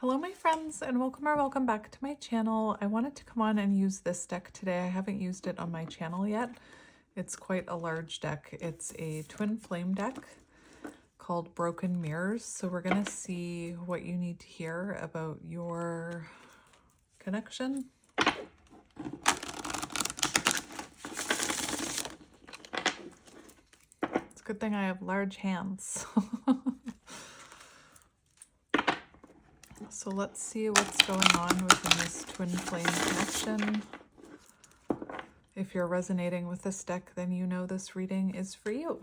Hello my friends, and welcome or welcome back to my channel. I wanted to come on and use this deck today. I haven't used it on my channel yet. It's quite a large deck. It's a twin flame deck called Broken Mirrors. So we're going to see what you need to hear about your connection. It's a good thing I have large hands. So let's see what's going on within this twin flame connection. If you're resonating with this deck, then you know this reading is for you.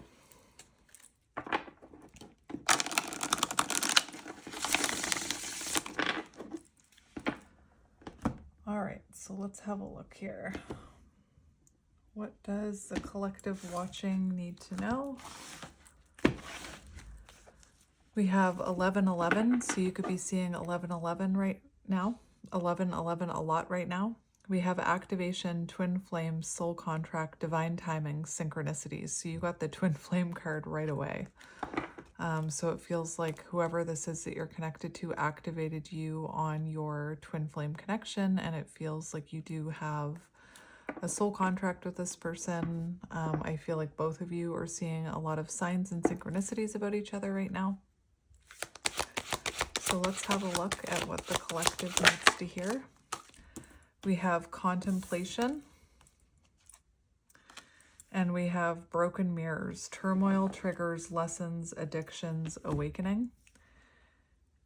All right, so let's have a look here. What does the collective watching need to know? We have 1111, so you could be seeing 1111 right now. 1111 a lot right now. We have activation, twin flame, soul contract, divine timing, synchronicities. So you got the twin flame card right away. So it feels like whoever this is that you're connected to activated you on your twin flame connection, and it feels like you do have a soul contract with this person. I feel like both of you are seeing a lot of signs and synchronicities about each other right now. So let's have a look at what the collective needs to hear. We have contemplation, and we have broken mirrors, turmoil, triggers, lessons, addictions, awakening.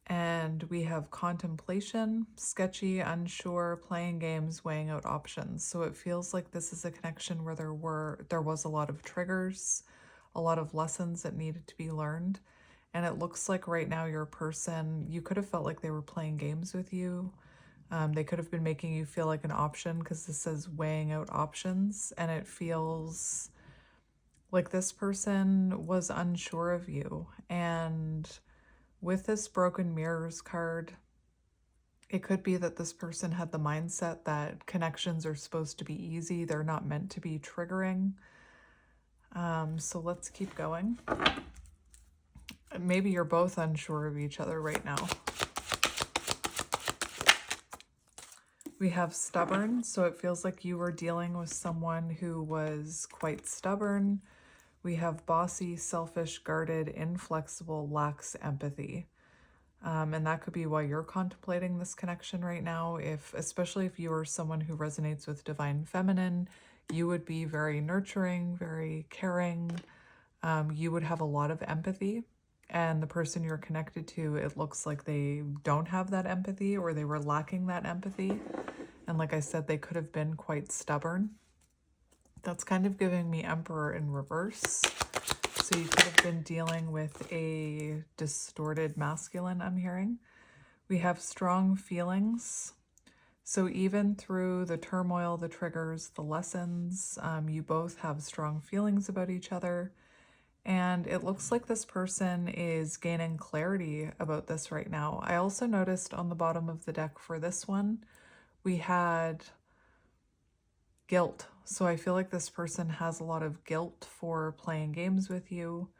And we have contemplation, sketchy, unsure, playing games, weighing out options. So it feels like this is a connection where there was a lot of triggers, a lot of lessons that needed to be learned. And it looks like right now your person, you could have felt like they were playing games with you. They could have been making you feel like an option, because this says weighing out options. And it feels like this person was unsure of you. And with this broken mirrors card, it could be that this person had the mindset that connections are supposed to be easy. They're not meant to be triggering. So let's keep going. Maybe you're both unsure of each other right now. We have stubborn, so it feels like you were dealing with someone who was quite stubborn. We have bossy, selfish, guarded, inflexible, lacks empathy. And that could be why you're contemplating this connection right now. Especially if you are someone who resonates with divine feminine, you would be very nurturing, very caring. You would have a lot of empathy. And the person you're connected to, it looks like they don't have that empathy, or they were lacking that empathy. And like I said, they could have been quite stubborn. That's kind of giving me Emperor in reverse. So you could have been dealing with a distorted masculine, I'm hearing. We have strong feelings. So even through the turmoil, the triggers, the lessons, you both have strong feelings about each other. And it looks like this person is gaining clarity about this right now. I also noticed on the bottom of the deck for this one, we had guilt. So I feel like this person has a lot of guilt for playing games with you.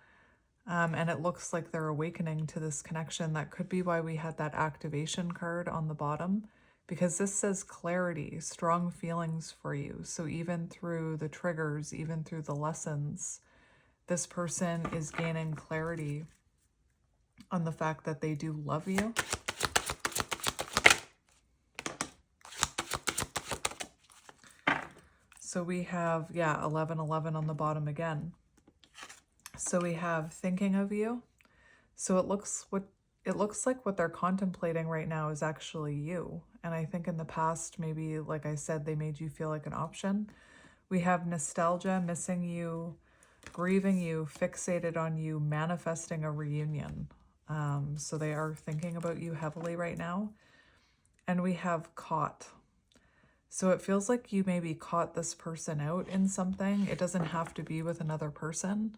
And it looks like they're awakening to this connection. That could be why we had that activation card on the bottom, because this says clarity, strong feelings for you. So even through the triggers, even through the lessons, this person is gaining clarity on the fact that they do love you. So we have, 1111 on the bottom again. So we have thinking of you. So it looks like what they're contemplating right now is actually you. And I think in the past, maybe, like I said, they made you feel like an option. We have nostalgia, missing you, grieving you, fixated on you, manifesting a reunion. So they are thinking about you heavily right now. And we have caught. So it feels like you maybe caught this person out in something. It doesn't have to be with another person,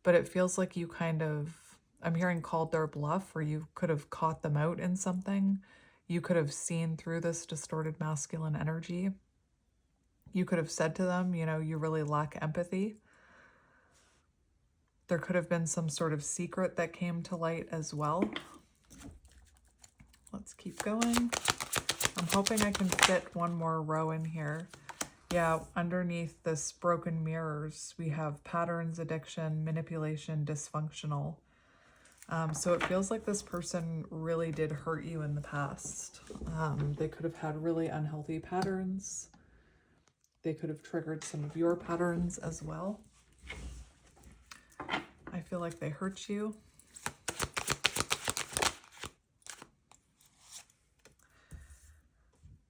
but it feels like you kind of, I'm hearing called their bluff, or you could have caught them out in something. You could have seen through this distorted masculine energy. You could have said to them, you really lack empathy. There could have been some sort of secret that came to light as well. Let's keep going. I'm hoping I can fit one more row in here. Yeah, underneath this broken mirrors, we have patterns, addiction, manipulation, dysfunctional. So it feels like this person really did hurt you in the past. They could have had really unhealthy patterns. They could have triggered some of your patterns as well. I feel like they hurt you.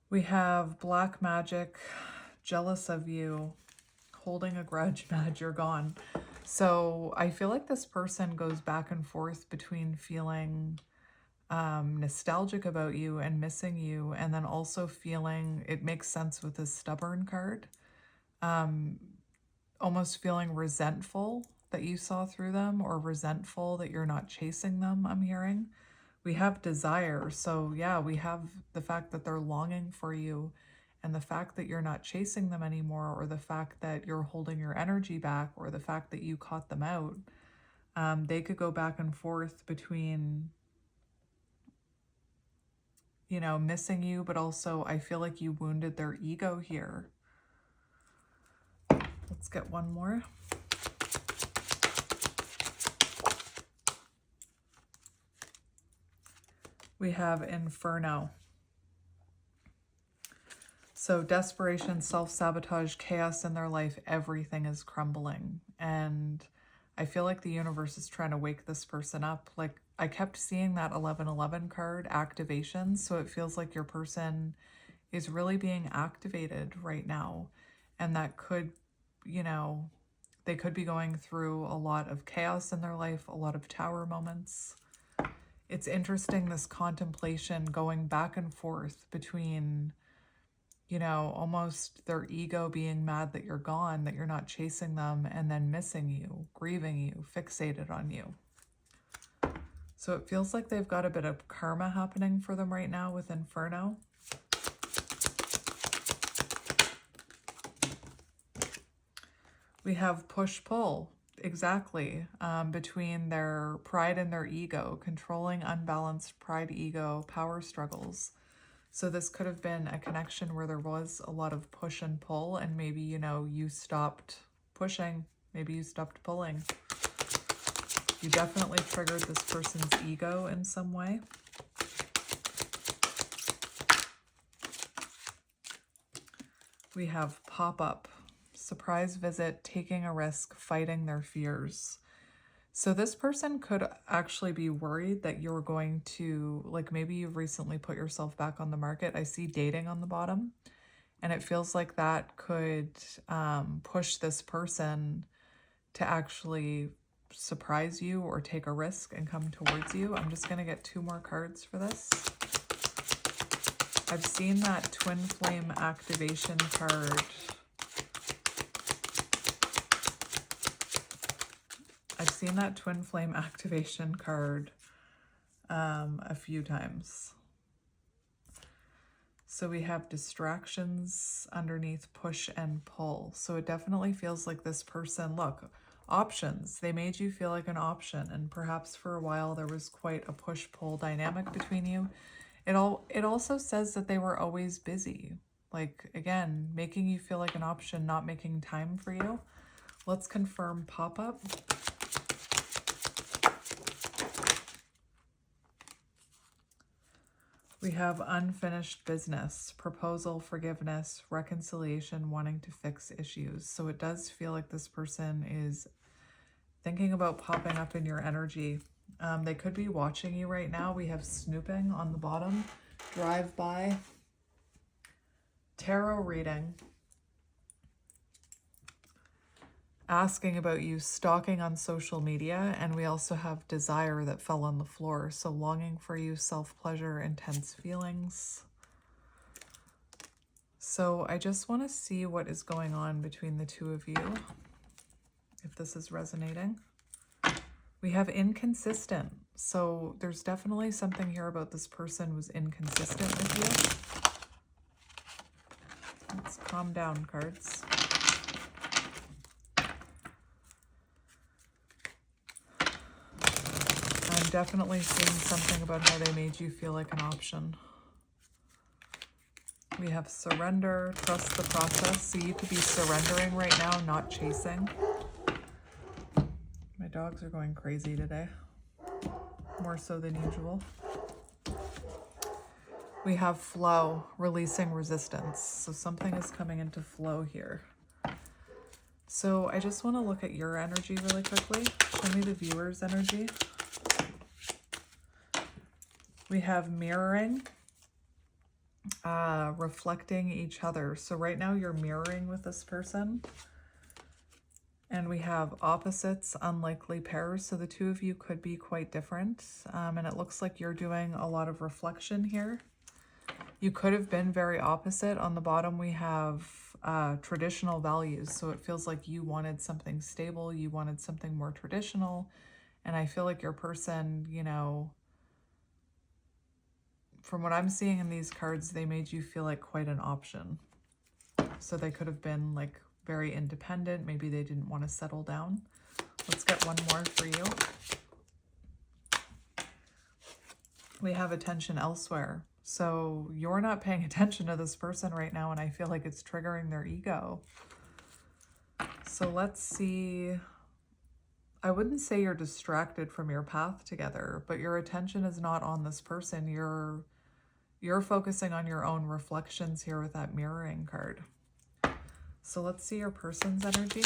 We have black magic, jealous of you, holding a grudge, mad you're gone. So I feel like this person goes back and forth between feeling nostalgic about you and missing you, and then also feeling, it makes sense with this stubborn card, almost feeling resentful that you saw through them, or resentful that you're not chasing them, I'm hearing. We have desire. So yeah, we have the fact that they're longing for you, and the fact that you're not chasing them anymore, or the fact that you're holding your energy back, or the fact that you caught them out. They could go back and forth between, you know, missing you, but also I feel like you wounded their ego here. Let's get one more. We have Inferno. So desperation, self-sabotage, chaos in their life, everything is crumbling. And I feel like the universe is trying to wake this person up. Like, I kept seeing that 1111 card, activation. So it feels like your person is really being activated right now. And that could, you know, they could be going through a lot of chaos in their life, a lot of tower moments. It's interesting, this contemplation going back and forth between, you know, almost their ego being mad that you're gone, that you're not chasing them, and then missing you, grieving you, fixated on you. So it feels like they've got a bit of karma happening for them right now with Inferno. We have push-pull, exactly, between their pride and their ego, controlling, unbalanced pride, ego, power struggles. So this could have been a connection where there was a lot of push and pull, and maybe, you know, you stopped pushing, maybe you stopped pulling. You definitely triggered this person's ego in some way. We have pop-up, surprise visit, taking a risk, fighting their fears. So this person could actually be worried that you're going to, like, maybe you've recently put yourself back on the market. I see dating on the bottom, and it feels like that could push this person to actually surprise you or take a risk and come towards you. I'm just going to get 2 more cards for this. I've seen that twin flame activation card. I've seen that twin flame activation card a few times. So we have distractions underneath, push and pull. So it definitely feels like this person, look, options. They made you feel like an option, and perhaps for a while there was quite a push-pull dynamic between you. It also says that they were always busy. Like, again, making you feel like an option, not making time for you. Let's confirm pop-up. We have unfinished business, proposal, forgiveness, reconciliation, wanting to fix issues. So it does feel like this person is thinking about popping up in your energy. They could be watching you right now. We have snooping on the bottom, drive-by, tarot reading, asking about you, stalking on social media, and we also have desire that fell on the floor. So longing for you, self-pleasure, intense feelings. So I just want to see what is going on between the two of you, if this is resonating. We have inconsistent. So there's definitely something here about this person was inconsistent with you. Let's calm down, cards. I'm definitely seeing something about how they made you feel like an option. We have surrender, trust the process. So you could be surrendering right now, not chasing. My dogs are going crazy today, more so than usual. We have flow, releasing resistance. So something is coming into flow here. So I just want to look at your energy really quickly. Show me the viewer's energy. We have mirroring, reflecting each other. So right now you're mirroring with this person. And we have opposites, unlikely pairs. So the two of you could be quite different. And it looks like you're doing a lot of reflection here. You could have been very opposite. On the bottom, we have traditional values. So it feels like you wanted something stable. You wanted something more traditional. And I feel like your person, you know, from what I'm seeing in these cards, they made you feel like quite an option. So they could have been like very independent. Maybe they didn't want to settle down. Let's get one more for you. We have attention elsewhere. So you're not paying attention to this person right now, and I feel like it's triggering their ego. So let's see. I wouldn't say you're distracted from your path together, but your attention is not on this person. You're focusing on your own reflections here with that mirroring card. So let's see your person's energy.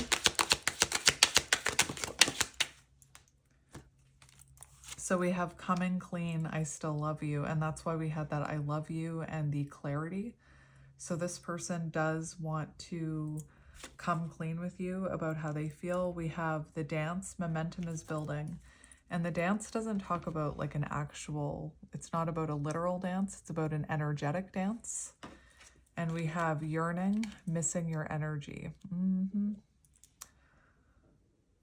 So we have coming clean, I still love you. And that's why we had that I love you and the clarity. So this person does want to come clean with you about how they feel. We have the dance, momentum is building. And the dance doesn't talk about like an actual, it's not about a literal dance. It's about an energetic dance. And we have yearning, missing your energy.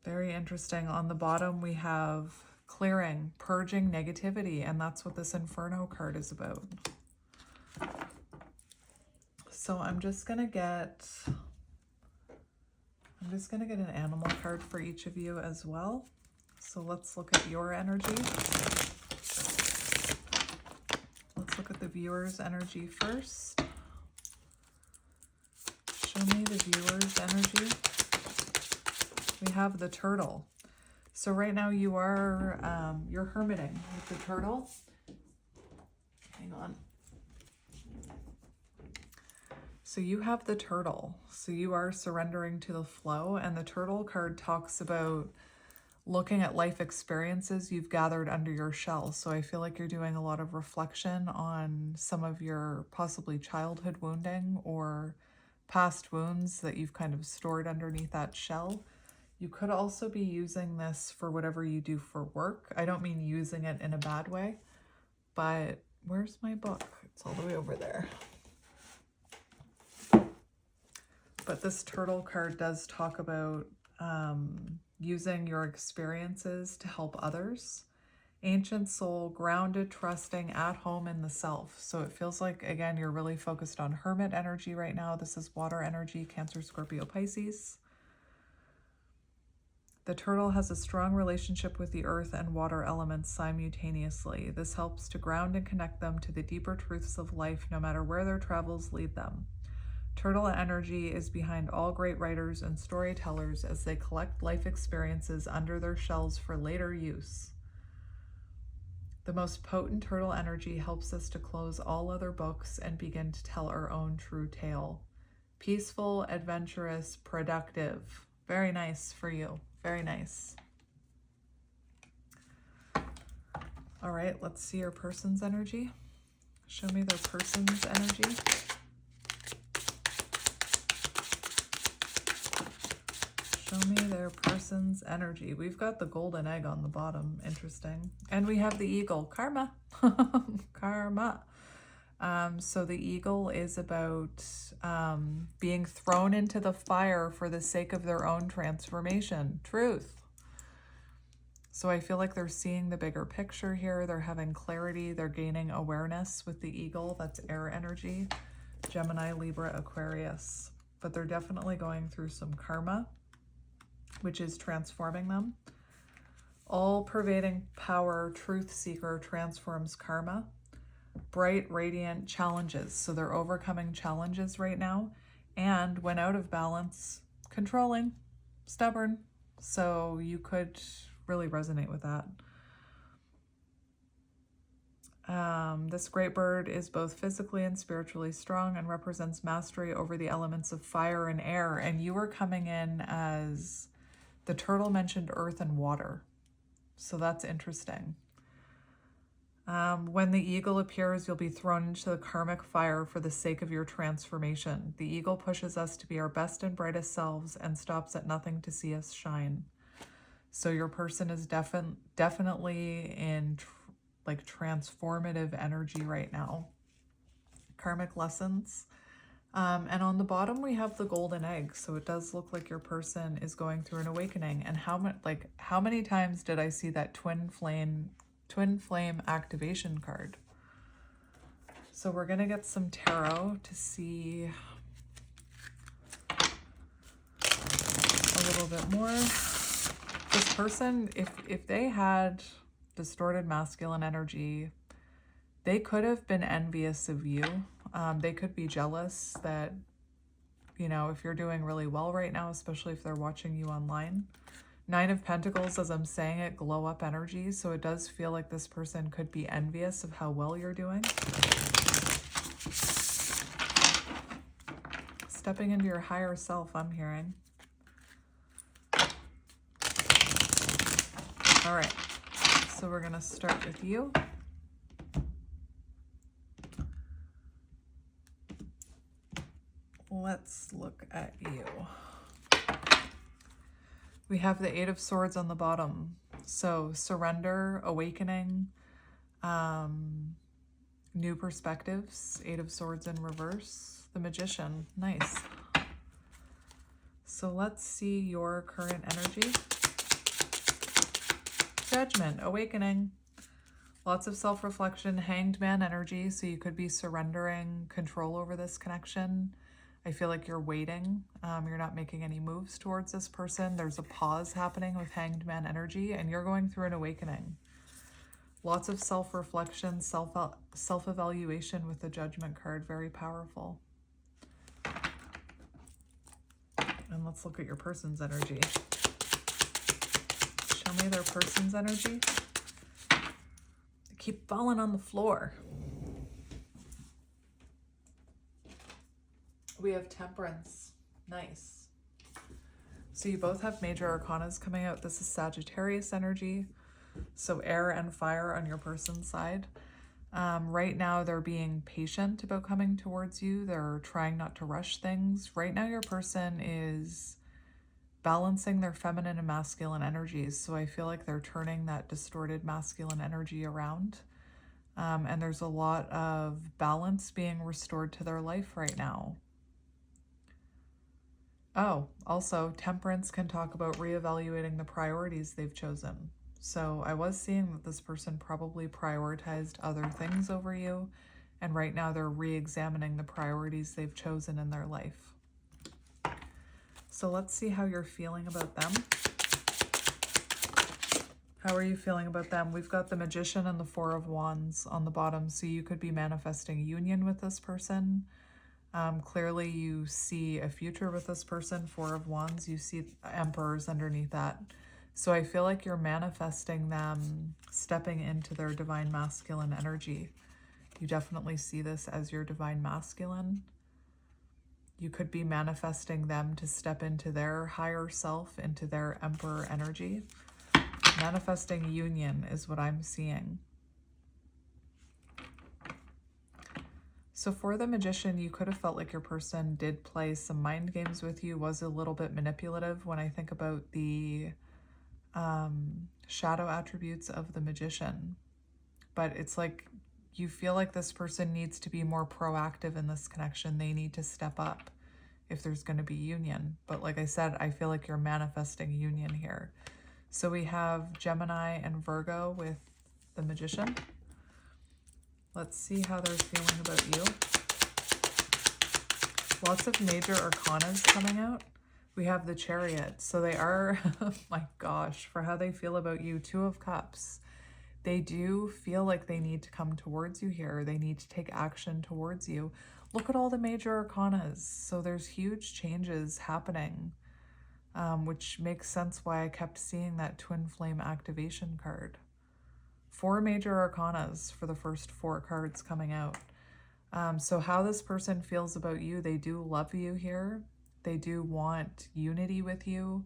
Very interesting. On the bottom, we have clearing, purging negativity, and that's what this Inferno card is about. So I'm just gonna get an animal card for each of you as well. So let's look at your energy. Let's look at the viewer's energy first. Show me the viewer's energy. We have the turtle. So right now you are, you're hermiting with the turtle. Hang on. So you have the turtle. So you are surrendering to the flow. And the turtle card talks about looking at life experiences you've gathered under your shell. So I feel like you're doing a lot of reflection on some of your possibly childhood wounding or past wounds that you've kind of stored underneath that shell. You could also be using this for whatever you do for work. I don't mean using it in a bad way, but where's my book? It's all the way over there. But this turtle card does talk about using your experiences to help others. Ancient soul, grounded, trusting, at home in the self. So it feels like, again, you're really focused on hermit energy right now. This is water energy, Cancer, Scorpio, Pisces. The turtle has a strong relationship with the earth and water elements simultaneously. This helps to ground and connect them to the deeper truths of life, no matter where their travels lead them. Turtle energy is behind all great writers and storytellers as they collect life experiences under their shells for later use. The most potent turtle energy helps us to close all other books and begin to tell our own true tale. Peaceful, adventurous, productive. Very nice for you. Very nice. All right, let's see your person's energy. Show me their person's energy. Show me their person's energy. We've got the golden egg on the bottom. Interesting. And we have the eagle. Karma. Karma. So the eagle is about being thrown into the fire for the sake of their own transformation. Truth. So I feel like they're seeing the bigger picture here. They're having clarity. They're gaining awareness with the eagle. That's air energy. Gemini, Libra, Aquarius. But they're definitely going through some karma, which is transforming them. All-pervading power, truth seeker, transforms karma. Bright, radiant challenges. So they're overcoming challenges right now. And when out of balance, controlling, stubborn. So you could really resonate with that. This great bird is both physically and spiritually strong and represents mastery over the elements of fire and air. And you were coming in as the turtle mentioned earth and water. So that's interesting. When the eagle appears, you'll be thrown into the karmic fire for the sake of your transformation. The eagle pushes us to be our best and brightest selves and stops at nothing to see us shine. So your person is definitely in like transformative energy right now. Karmic lessons. And on the bottom, we have the golden egg. So it does look like your person is going through an awakening. And how many times did I see that twin flame activation card? So we're going to get some tarot to see a little bit more. This person, if they had distorted masculine energy, they could have been envious of you. They could be jealous that, you know, if you're doing really well right now, especially if they're watching you online. 9 of Pentacles, as I'm saying it, glow up energy. So it does feel like this person could be envious of how well you're doing. Stepping into your higher self, I'm hearing. All right, so we're gonna start with you. Let's look at you. We have the 8 of Swords on the bottom. So surrender, awakening, new perspectives. 8 of Swords in reverse. The Magician, nice. So let's see your current energy. Judgment, awakening. Lots of self-reflection, Hanged Man energy. So you could be surrendering control over this connection. I feel like you're waiting. You're not making any moves towards this person. There's a pause happening with Hanged Man energy, and you're going through an awakening. Lots of self-reflection, self-evaluation with the Judgment card. Very powerful. And let's look at your person's energy. Show me their person's energy. They keep falling on the floor. We have Temperance. Nice. So you both have major arcanas coming out. This is Sagittarius energy. So air and fire on your person's side. Right now they're being patient about coming towards you. They're trying not to rush things. Right now your person is balancing their feminine and masculine energies. So I feel like they're turning that distorted masculine energy around. And there's a lot of balance being restored to their life right now. Oh, also, Temperance can talk about reevaluating the priorities they've chosen. So I was seeing that this person probably prioritized other things over you, and right now they're re-examining the priorities they've chosen in their life. So let's see how you're feeling about them. How are you feeling about them? We've got the Magician and the 4 of Wands on the bottom, so you could be manifesting union with this person. Clearly you see a future with this person. 4 of Wands, you see Emperors underneath that. So I feel like you're manifesting them stepping into their divine masculine energy. You definitely see this as your divine masculine. You could be manifesting them to step into their higher self, into their Emperor energy. Manifesting union is what I'm seeing. So for the Magician, you could have felt like your person did play some mind games with you, was a little bit manipulative when I think about the shadow attributes of the Magician. But it's like you feel like this person needs to be more proactive in this connection. They need to step up if there's going to be union. But like I said, I feel like you're manifesting union here. So we have Gemini and Virgo with the Magician. Let's see how they're feeling about you. Lots of major arcanas coming out. We have the Chariot. So they are, oh my gosh, for how they feel about you, Two of Cups. They do feel like they need to come towards you here. They need to take action towards you. Look at all the major arcanas. So there's huge changes happening, which makes sense why I kept seeing that Twin Flame activation card. 4 major arcanas for the first 4 cards coming out. So how this person feels about you, they do love you here. They do want unity with you.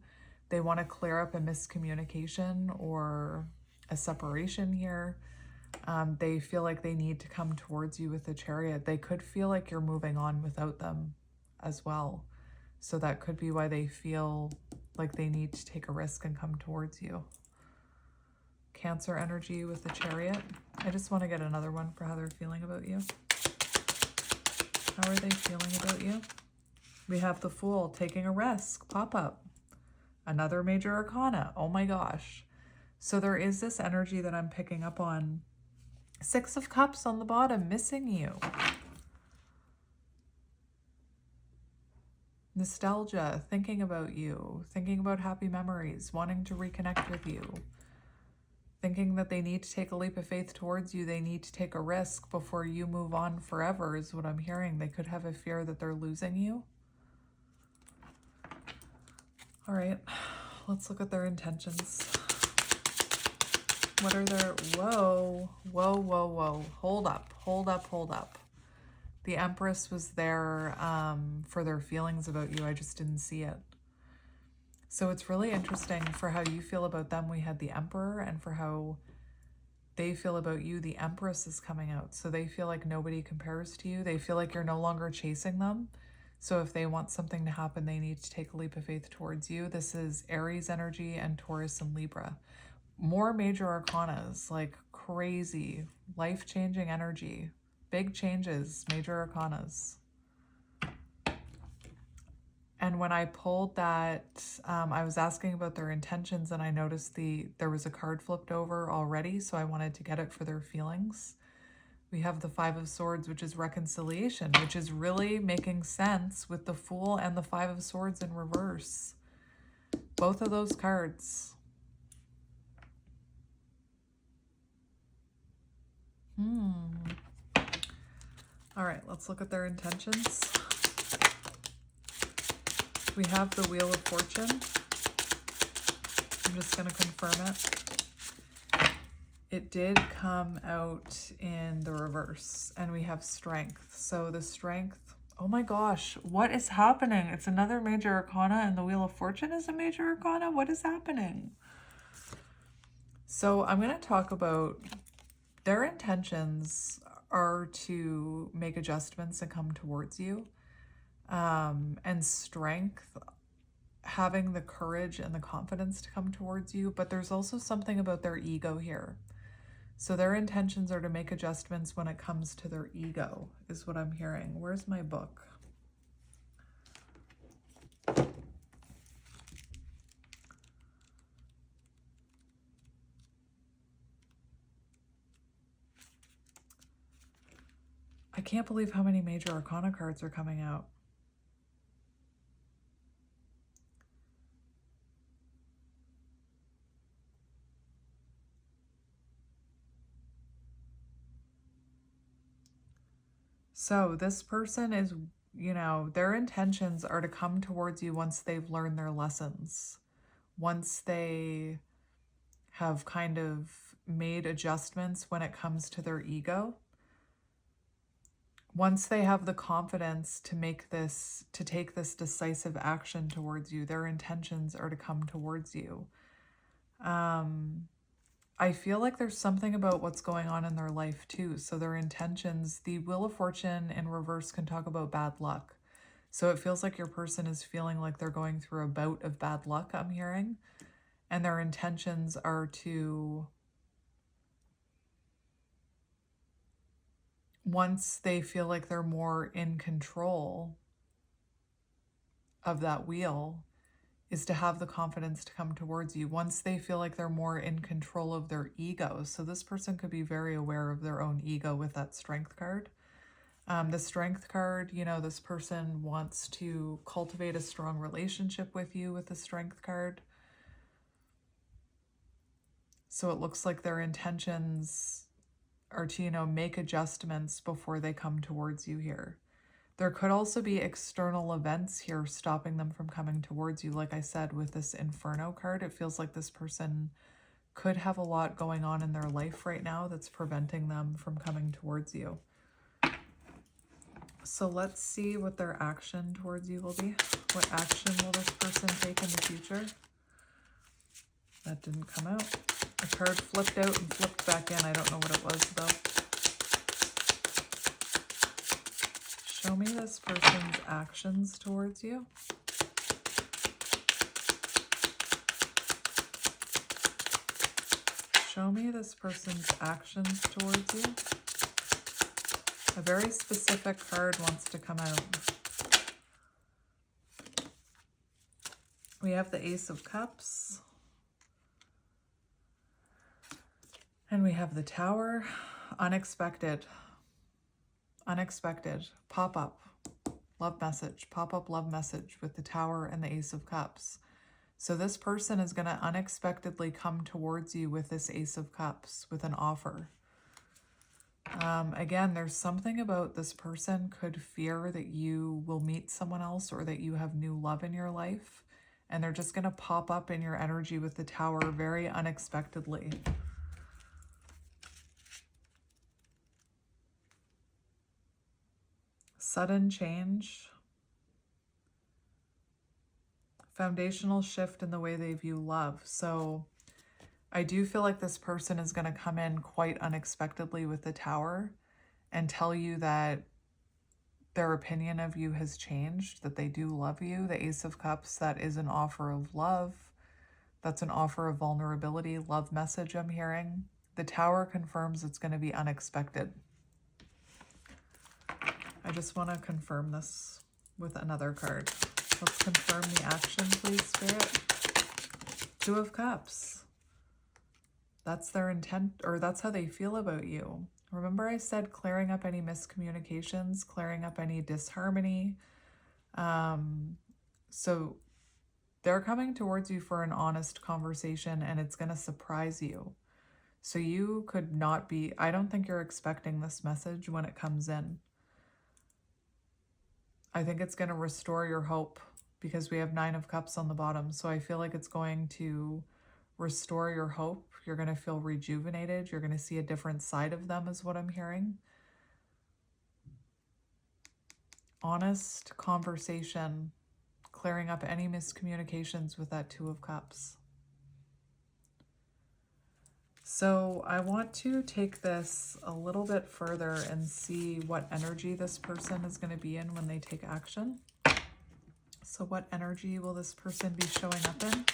They want to clear up a miscommunication or a separation here. They feel like they need to come towards you with the Chariot. They could feel like you're moving on without them as well. So that could be why they feel like they need to take a risk and come towards you. Cancer energy with the Chariot. I just want to get another one for how they're feeling about you. How are they feeling about you? We have the Fool, taking a risk, pop up. Another major arcana. Oh my gosh. So there is this energy that I'm picking up on. 6 of Cups on the bottom, missing you. Nostalgia, thinking about you, thinking about happy memories, wanting to reconnect with you. Thinking that they need to take a leap of faith towards you. They need to take a risk before you move on forever is what I'm hearing. They could have a fear that they're losing you. All right, let's look at their intentions. What are their, whoa, whoa, whoa, whoa. Hold up, hold up, hold up. The Empress was there for their feelings about you. I just didn't see it. So it's really interesting for how you feel about them. We had the Emperor, and for how they feel about you, the Empress is coming out. So they feel like nobody compares to you. They feel like you're no longer chasing them. So if they want something to happen, they need to take a leap of faith towards you. This is Aries energy and Taurus and Libra. More major arcanas, like crazy, life-changing energy. Big changes, major arcanas. And when I pulled that, I was asking about their intentions, and I noticed there was a card flipped over already, so I wanted to get it for their feelings. We have the 5 of Swords, which is reconciliation, which is really making sense with the Fool and the 5 of Swords in reverse. Both of those cards. All right, let's look at their intentions. We have the Wheel of Fortune. I'm just going to confirm it. It did come out in the reverse, and we have Strength. So the Strength, oh my gosh, what is happening? It's another major arcana, and the Wheel of Fortune is a major arcana. What is happening? So I'm going to talk about their intentions are to make adjustments and come towards you. And Strength, having the courage and the confidence to come towards you, but there's also something about their ego here. So their intentions are to make adjustments when it comes to their ego, is what I'm hearing. Where's my book? I can't believe how many major arcana cards are coming out. So this person is, their intentions are to come towards you once they've learned their lessons. Once they have kind of made adjustments when it comes to their ego. Once they have the confidence to take this decisive action towards you, their intentions are to come towards you. I feel like there's something about what's going on in their life too. So their intentions, the Wheel of Fortune in reverse can talk about bad luck. So it feels like your person is feeling like they're going through a bout of bad luck, I'm hearing. And their intentions are to, once they feel like they're more in control of that wheel, is to have the confidence to come towards you once they feel like they're more in control of their ego. So this person could be very aware of their own ego with that Strength card. The Strength card, you know, this person wants to cultivate a strong relationship with you with the Strength card. So it looks like their intentions are to, you know, make adjustments before they come towards you here. There could also be external events here stopping them from coming towards you. Like I said, with this Inferno card, it feels like this person could have a lot going on in their life right now that's preventing them from coming towards you. So let's see what their action towards you will be. What action will this person take in the future? That didn't come out. A card flipped out and flipped back in. I don't know what it was though. Show me this person's actions towards you. Show me this person's actions towards you. A very specific card wants to come out. We have the Ace of Cups. And we have the Tower. Unexpected. Unexpected. Pop-up. Love message. Pop-up love message with the Tower and the Ace of Cups. So this person is going to unexpectedly come towards you with this Ace of Cups, with an offer. Again, there's something about this person could fear that you will meet someone else or that you have new love in your life. And they're just going to pop up in your energy with the Tower very unexpectedly. Sudden change. Foundational shift in the way they view love. So I do feel like this person is going to come in quite unexpectedly with the Tower and tell you that their opinion of you has changed, that they do love you. The Ace of Cups, that is an offer of love. That's an offer of vulnerability, love message I'm hearing. The Tower confirms it's going to be unexpected. I just want to confirm this with another card. Let's confirm the action, please, Spirit. Two of Cups. That's their intent, or that's how they feel about you. Remember I said clearing up any miscommunications, clearing up any disharmony. So they're coming towards you for an honest conversation, and it's going to surprise you. So you could not be, I don't think you're expecting this message when it comes in. I think it's going to restore your hope because we have 9 of Cups on the bottom. So I feel like it's going to restore your hope. You're going to feel rejuvenated. You're going to see a different side of them is what I'm hearing. Honest conversation, clearing up any miscommunications with that 2 of Cups. So I want to take this a little bit further and see what energy this person is going to be in when they take action. So what energy will this person be showing up in?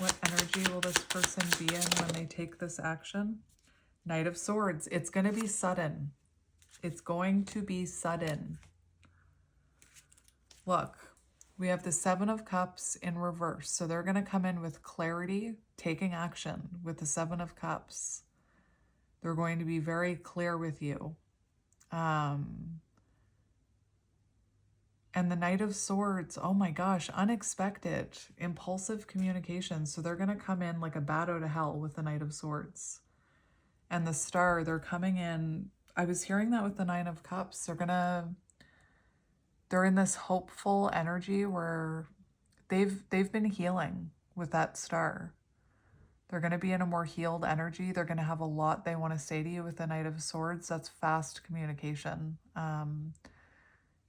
What energy will this person be in when they take this action? Knight of Swords. It's going to be sudden. It's going to be sudden. Look, we have the 7 of Cups in reverse. So they're going to come in with clarity, taking action with the 7 of Cups. They're going to be very clear with you. And the Knight of Swords, oh my gosh, unexpected, impulsive communication. So they're going to come in like a bat out of hell with the Knight of Swords. And the Star, they're coming in. I was hearing that with the 9 of Cups. They're in this hopeful energy where they've been healing with that Star. They're going to be in a more healed energy. They're going to have a lot they want to say to you with the Knight of Swords. That's fast communication.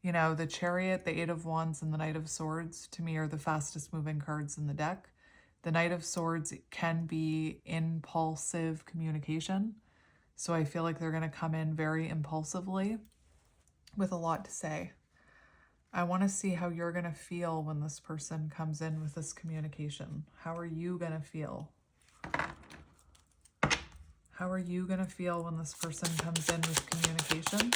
You know, the Chariot, the 8 of Wands, and the Knight of Swords, to me, are the fastest moving cards in the deck. The Knight of Swords can be impulsive communication. So I feel like they're going to come in very impulsively with a lot to say. I want to see how you're going to feel when this person comes in with this communication. How are you going to feel? How are you going to feel when this person comes in with communication?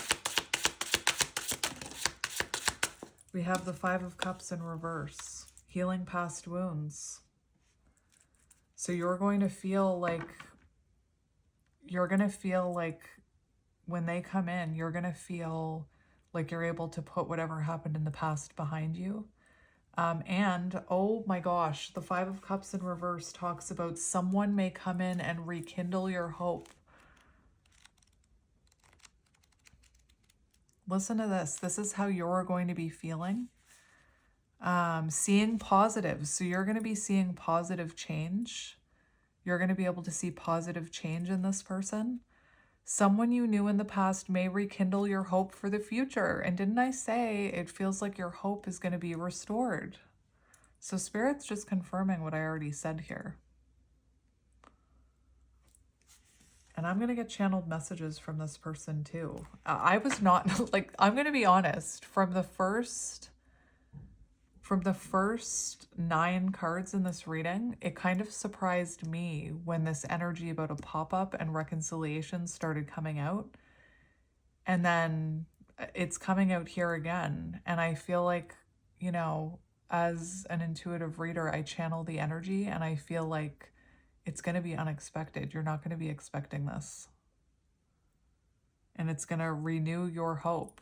We have the 5 of Cups in reverse, healing past wounds. So you're going to feel like when they come in, you're going to feel like you're able to put whatever happened in the past behind you. And oh my gosh, the Five of Cups in reverse talks about someone may come in and rekindle your hope. Listen to this. This is how you're going to be feeling. Seeing positives. So you're going to be seeing positive change. You're going to be able to see positive change in this person. Someone you knew in the past may rekindle your hope for the future. And didn't I say it feels like your hope is going to be restored? So Spirit's just confirming what I already said here. And I'm going to get channeled messages from this person too. I was not, like, I'm going to be honest, from the first 9 cards in this reading, it kind of surprised me when this energy about a pop-up and reconciliation started coming out. And then it's coming out here again. And I feel like, you know, as an intuitive reader, I channel the energy and I feel like it's going to be unexpected. You're not going to be expecting this. And it's going to renew your hope.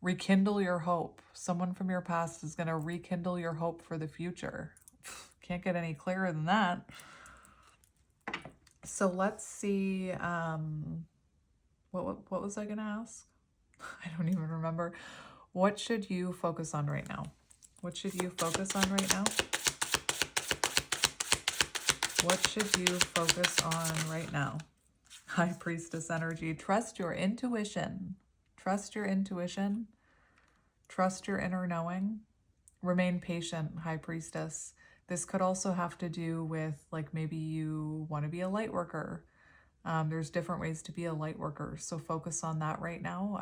Rekindle your hope. Someone from your past is going to rekindle your hope for the future. Can't get any clearer than that. So let's see. What was I going to ask? I don't even remember. What should you focus on right now? What should you focus on right now? What should you focus on right now? High Priestess energy. Trust your intuition. Trust your intuition. Trust your inner knowing. Remain patient, High Priestess. This could also have to do with, like, maybe you want to be a light worker. There's different ways to be a light worker. So focus on that right now.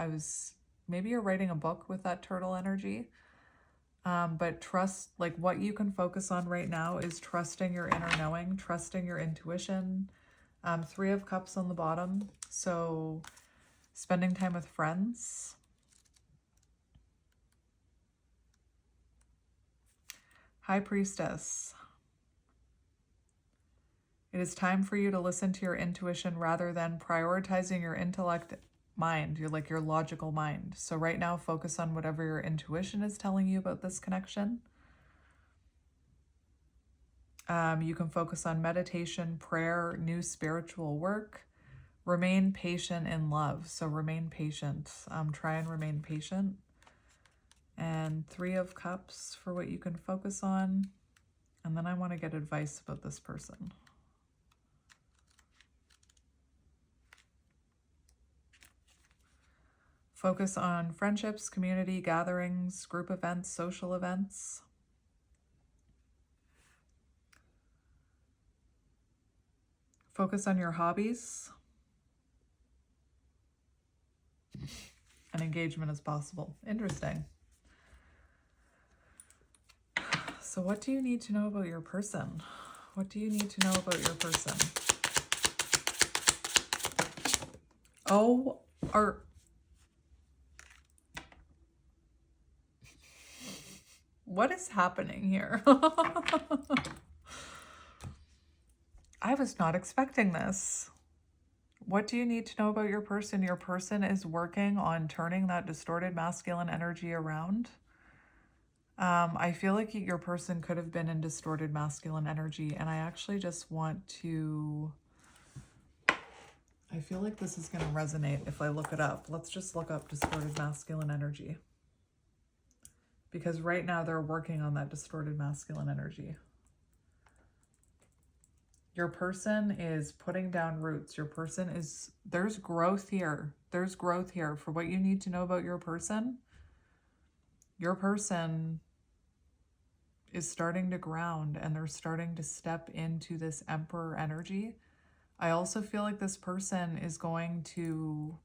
Maybe you're writing a book with that turtle energy. But trust, like, what you can focus on right now is trusting your inner knowing, trusting your intuition. 3 of Cups on the bottom. So spending time with friends. High Priestess. It is time for you to listen to your intuition rather than prioritizing your intellect mind, your logical mind. So right now, focus on whatever your intuition is telling you about this connection. You can focus on meditation, prayer, new spiritual work. Remain patient in love. So remain patient. Try and remain patient. And 3 of Cups for what you can focus on. And then I want to get advice about this person. Focus on friendships, community, gatherings, group events, social events. Focus on your hobbies. And engagement as possible. Interesting. So what do you need to know about your person? What do you need to know about your person? What is happening here? I was not expecting this. What do you need to know about your person? Your person is working on turning that distorted masculine energy around. I feel like your person could have been in distorted masculine energy, and I actually just want to... I feel like this is going to resonate if I look it up. Let's just look up distorted masculine energy. Because right now they're working on that distorted masculine energy. Your person is putting down roots. Your person is... There's growth here. There's growth here. For what you need to know about your person is starting to ground, and they're starting to step into this Emperor energy. I also feel like this person is going to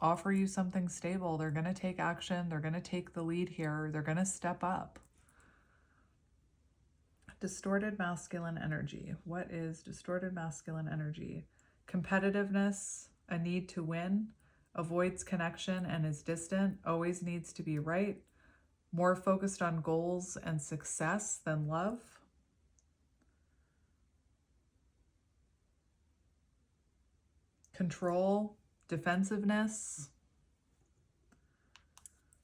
offer you something stable. They're going to take action. They're going to take the lead here. They're going to step up. Distorted masculine energy. What is distorted masculine energy? Competitiveness, a need to win, avoids connection and is distant, always needs to be right, more focused on goals and success than love. control, defensiveness.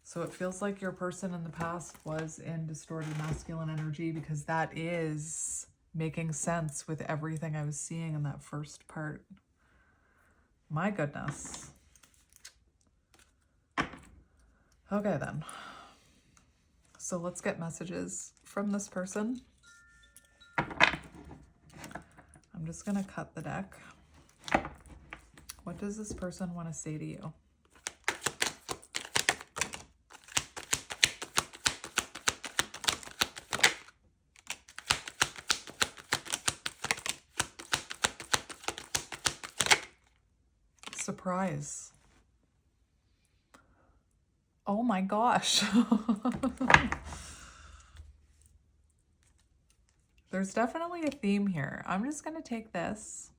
So it feels like your person in the past was in distorted masculine energy, because that is making sense with everything I was seeing in that first part. My goodness. Okay then. So let's get messages from this person. I'm just going to cut the deck. What does this person want to say to you? Surprise. Oh my gosh. There's definitely a theme here. I'm just going to take this.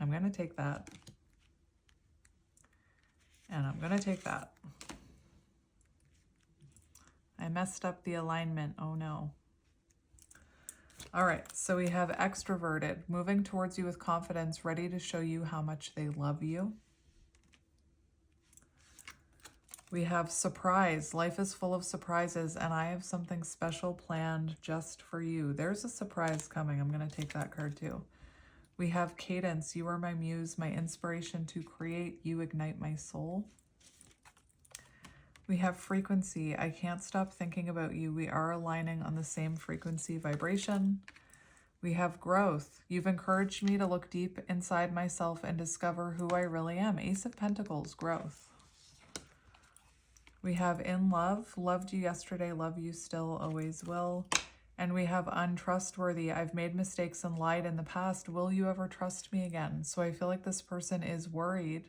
I'm going to take that. And I'm going to take that. I messed up the alignment. Oh no. All right, so we have extroverted, moving towards you with confidence, ready to show you how much they love you. We have surprise. Life is full of surprises, and I have something special planned just for you. There's a surprise coming. I'm going to take that card too. We have cadence. You are my muse, my inspiration to create. You ignite my soul. We have frequency. I can't stop thinking about you. We are aligning on the same frequency vibration. We have growth. You've encouraged me to look deep inside myself and discover who I really am. Ace of Pentacles, growth. We have in love. Loved you yesterday, love you still, always will. And we have untrustworthy. I've made mistakes and lied in the past. Will you ever trust me again? So I feel like this person is worried.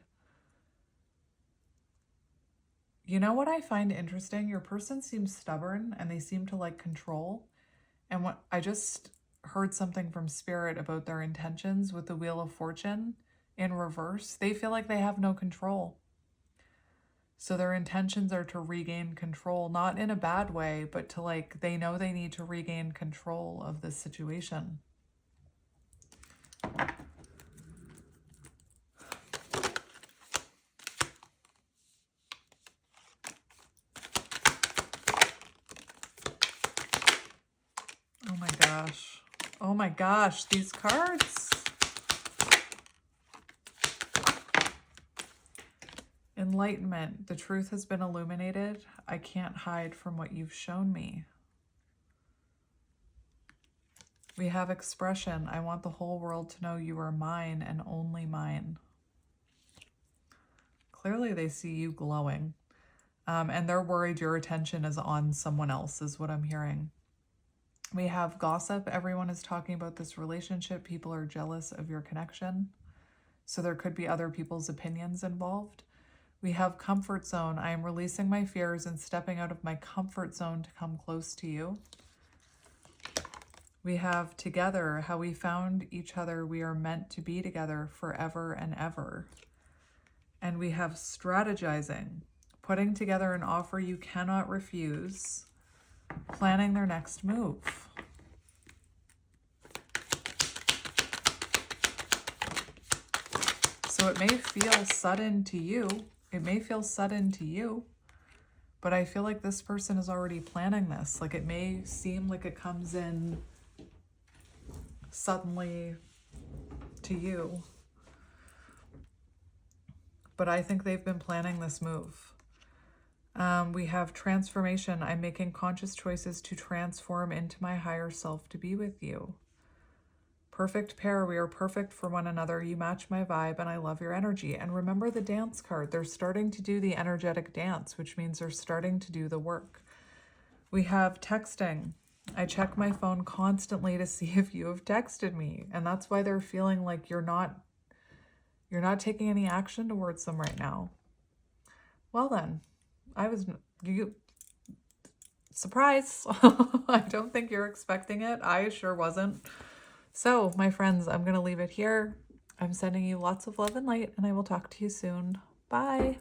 You know what I find interesting? Your person seems stubborn and they seem to like control. And what I just heard something from Spirit about their intentions with the Wheel of Fortune in reverse. They feel like they have no control. So their intentions are to regain control, not in a bad way, but to like, they know they need to regain control of this situation. Oh my gosh. Oh my gosh, these cards. Enlightenment. The truth has been illuminated. I can't hide from what you've shown me. We have expression. I want the whole world to know you are mine and only mine. Clearly they see you glowing. And they're worried your attention is on someone else, is what I'm hearing. We have gossip. Everyone is talking about this relationship. People are jealous of your connection. So there could be other people's opinions involved. We have comfort zone. I am releasing my fears and stepping out of my comfort zone to come close to you. We have together, how we found each other. We are meant to be together forever and ever. And we have strategizing, putting together an offer you cannot refuse, planning their next move. So it may feel sudden to you. It may feel sudden to you, but I feel like this person is already planning this. Like it may seem like it comes in suddenly to you, but I think they've been planning this move. We have transformation. I'm making conscious choices to transform into my higher self to be with you. Perfect pair. We are perfect for one another. You match my vibe and I love your energy. And remember the dance card. They're starting to do the energetic dance, which means they're starting to do the work. We have texting. I check my phone constantly to see if you have texted me. And that's why they're feeling like you're not taking any action towards them right now. Well then, surprise. I don't think you're expecting it. I sure wasn't. So, my friends, I'm going to leave it here. I'm sending you lots of love and light, and I will talk to you soon. Bye.